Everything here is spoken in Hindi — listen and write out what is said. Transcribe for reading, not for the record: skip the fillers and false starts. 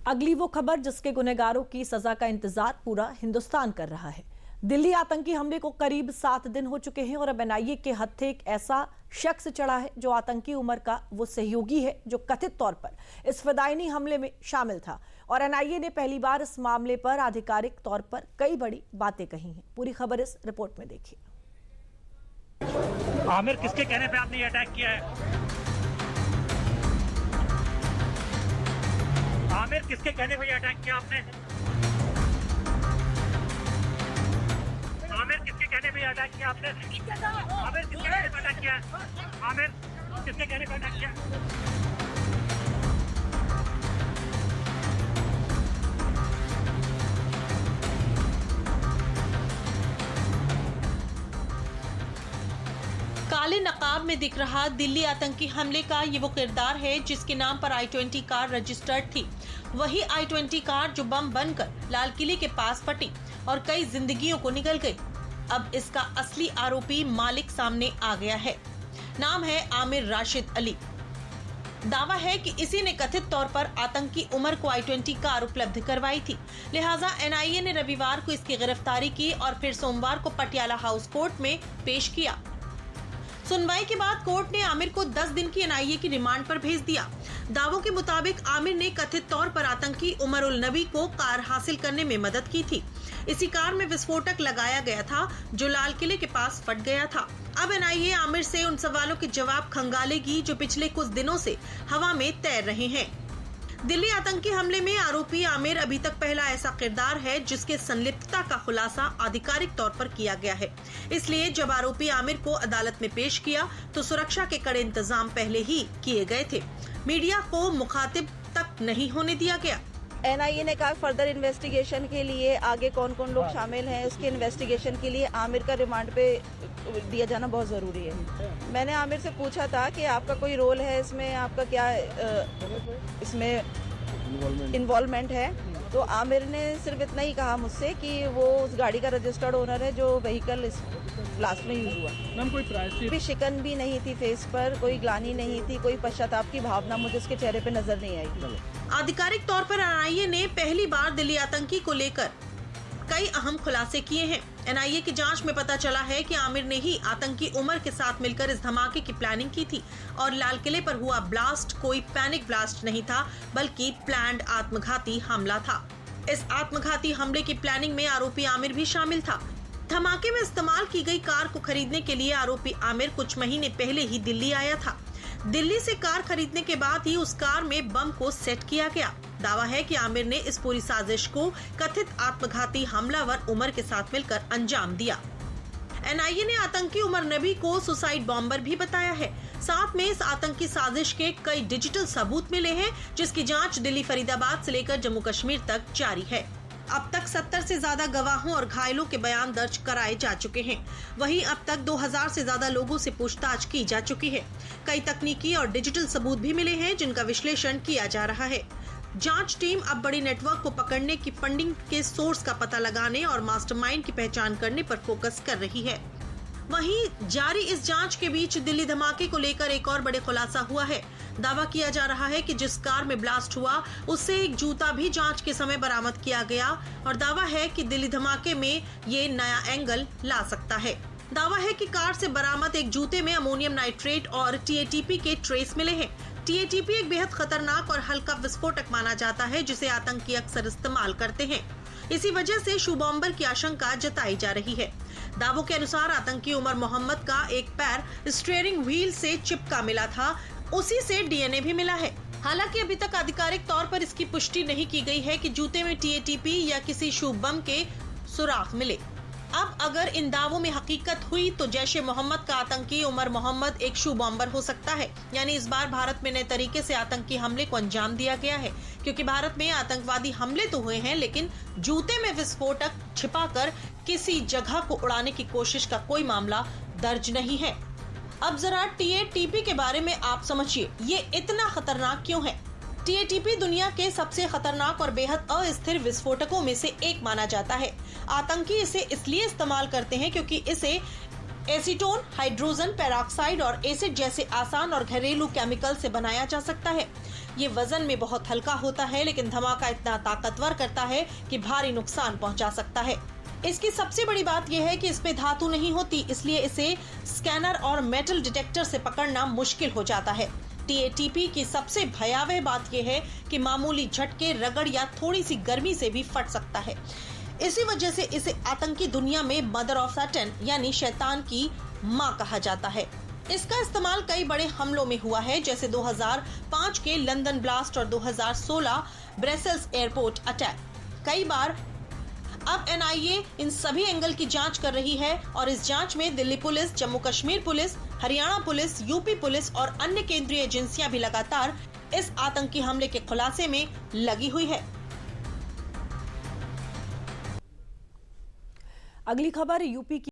अगली वो खबर जिसके गुनहगारों की सजा का इंतजार पूरा हिंदुस्तान कर रहा है। दिल्ली आतंकी हमले को करीब 7 दिन हो चुके हैं और अब एनआईए के हत्थे एक ऐसा शख्स चढ़ा है जो आतंकी उमर का वो सहयोगी है जो कथित तौर पर इस फिदायनी हमले में शामिल था। और एनआईए ने पहली बार इस मामले पर आधिकारिक तौर पर कई बड़ी बातें कही हैं। पूरी खबर इस रिपोर्ट में देखिए। आमिर, किसके कहने पे आपने ये अटैक किया है? आमिर, किसके कहने पे ये अटैक किया आपने? आमिर, किसके कहने पे ये अटैक किया आपने? आमिर, किसके कहने पे अटैक किया? आमिर, किसके कहने पे अटैक किया? काले नकाब में दिख रहा दिल्ली आतंकी हमले का ये वो किरदार है जिसके नाम पर I-20 कार रजिस्टर्ड थी। वही I-20 कार जो बम बनकर लाल किले के पास फटी और कई जिंदगियों को निगल गई। अब इसका असली आरोपी मालिक सामने आ गया है। नाम है आमिर राशिद अली। दावा है कि इसी ने कथित तौर पर आतंकी उमर को I-20 कार उपलब्ध करवाई थी। लिहाजा एनआईए ने रविवार को इसकी गिरफ्तारी की और फिर सोमवार को पटियाला हाउस कोर्ट में पेश किया। सुनवाई के बाद कोर्ट ने आमिर को 10 दिन की एनआईए की रिमांड पर भेज दिया। दावों के मुताबिक आमिर ने कथित तौर पर आतंकी उमर उल नबी को कार हासिल करने में मदद की थी। इसी कार में विस्फोटक लगाया गया था जो लाल किले के पास फट गया था। अब एनआईए आमिर से उन सवालों के जवाब खंगालेगी जो पिछले कुछ दिनों से हवा में तैर रहे हैं। दिल्ली आतंकी हमले में आरोपी आमिर अभी तक पहला ऐसा किरदार है जिसके संलिप्तता का खुलासा आधिकारिक तौर पर किया गया है। इसलिए जब आरोपी आमिर को अदालत में पेश किया तो सुरक्षा के कड़े इंतजाम पहले ही किए गए थे। मीडिया को मुखातिब तक नहीं होने दिया गया। एनआईए ने कहा फर्दर इन्वेस्टिगेशन के लिए आगे कौन कौन लोग शामिल हैं उसके इन्वेस्टिगेशन के लिए आमिर का रिमांड पे दिया जाना बहुत ज़रूरी है। मैंने आमिर से पूछा था कि आपका कोई रोल है इसमें, आपका क्या इसमें इन्वॉल्वमेंट है, तो आमिर ने सिर्फ इतना ही कहा मुझसे कि वो उस गाड़ी का रजिस्टर्ड ओनर है जो व्हीकल इस ब्लास्ट में यूज हुआ। मैम, कोई प्रायश्चित भी शिकन भी नहीं थी फेस पर, कोई ग्लानी नहीं थी, कोई पश्चाताप की भावना मुझे उसके चेहरे पे नजर नहीं आई। आधिकारिक तौर पर एनआईए ने पहली बार दिल्ली आतंकी को लेकर कई अहम खुलासे किए हैं। एनआईए की जांच में पता चला है कि आमिर ने ही आतंकी उमर के साथ मिलकर इस धमाके की प्लानिंग की थी और लाल किले पर हुआ ब्लास्ट कोई पैनिक ब्लास्ट नहीं था बल्कि प्लान्ड आत्मघाती हमला था। इस आत्मघाती हमले की प्लानिंग में आरोपी आमिर भी शामिल था। धमाके में इस्तेमाल की गई कार को खरीदने के लिए आरोपी आमिर कुछ महीने पहले ही दिल्ली आया था। दिल्ली से कार खरीदने के बाद ही उस कार में बम को सेट किया गया। दावा है कि आमिर ने इस पूरी साजिश को कथित आत्मघाती हमलावर उमर के साथ मिलकर अंजाम दिया। एनआईए ने आतंकी उमर नबी को सुसाइड बॉम्बर भी बताया है। साथ में इस आतंकी साजिश के कई डिजिटल सबूत मिले हैं जिसकी जांच दिल्ली, फरीदाबाद से लेकर जम्मू कश्मीर तक जारी है। अब तक 70 से ज्यादा गवाहों और घायलों के बयान दर्ज कराए जा चुके हैं। वहीं अब तक 2000 से ज्यादा लोगों से पूछताछ की जा चुकी है। कई तकनीकी और डिजिटल सबूत भी मिले हैं जिनका विश्लेषण किया जा रहा है। जांच टीम अब बड़ी नेटवर्क को पकड़ने की, फंडिंग के सोर्स का पता लगाने और मास्टरमाइंड की पहचान करने पर फोकस कर रही है। वहीं जारी इस जांच के बीच दिल्ली धमाके को लेकर एक और बड़े खुलासा हुआ है। दावा किया जा रहा है कि जिस कार में ब्लास्ट हुआ उससे एक जूता भी जांच के समय बरामद किया गया और दावा है कि दिल्ली धमाके में ये नया एंगल ला सकता है। दावा है कि कार से बरामद एक जूते में अमोनियम नाइट्रेट और टीएटीपी के ट्रेस मिले हैं। टीएटीपी एक बेहद खतरनाक और हल्का विस्फोटक माना जाता है जिसे आतंकी अक्सर इस्तेमाल करते हैं। इसी वजह से शू बॉम्बर की आशंका जताई जा रही है। दावों के अनुसार आतंकी उमर मोहम्मद का एक पैर स्टीयरिंग व्हील से चिपका मिला था, उसी से डीएनए भी मिला है। हालांकि अभी तक आधिकारिक तौर पर इसकी पुष्टि नहीं की गई है कि जूते में टीएटीपी या किसी शू बम के सुराग मिले। अब अगर इन दावों में हकीकत हुई तो जैश-ए मोहम्मद का आतंकी उमर मोहम्मद एक शू बॉम्बर हो सकता है। यानी इस बार भारत में नए तरीके से आतंकी हमले को अंजाम दिया गया है, क्योंकि भारत में आतंकवादी हमले तो हुए हैं लेकिन जूते में विस्फोटक छिपाकर किसी जगह को उड़ाने की कोशिश का कोई मामला दर्ज नहीं है। अब जरा टीएटीपी के बारे में आप समझिए, ये इतना खतरनाक क्यों है? टीएटीपी दुनिया के सबसे खतरनाक और बेहद अस्थिर विस्फोटकों में से एक माना जाता है। आतंकी इसे इसलिए इस्तेमाल करते हैं क्योंकि इसे एसीटोन हाइड्रोजन पेरोक्साइड और एसिड जैसे आसान और घरेलू केमिकल से बनाया जा सकता है। ये वजन में बहुत हल्का होता है, लेकिन धमाका इतना ताकतवर करता है कि भारी नुकसान पहुंचा सकता है। इसकी सबसे बड़ी बात यह है कि इसमें धातु नहीं होती, इसलिए इसे स्कैनर और मेटल डिटेक्टर से पकड़ना मुश्किल हो जाता है। TATP की सबसे भयावह बात यह है कि मामूली झटके, रगड़ या थोड़ी सी गर्मी से भी फट सकता है। इसी वजह से इसे आतंकी दुनिया में मदर ऑफ सैटन यानी शैतान की मां कहा जाता है। इसका इस्तेमाल कई बड़े हमलों में हुआ है, जैसे 2005 के लंदन ब्लास्ट और 2016 ब्रसेल्स एयरपोर्ट अटैक। कई बार अब NIA इन सभी एंगल की जांच कर रही है और इस जांच में Delhi police, Jammu Kashmir police, Haryana police, UP police और अन्य केंद्रीय एजेंसियां भी लगातार इस आतंकी हमले के खुलासे में लगी हुई है। अगली खबर यूपी की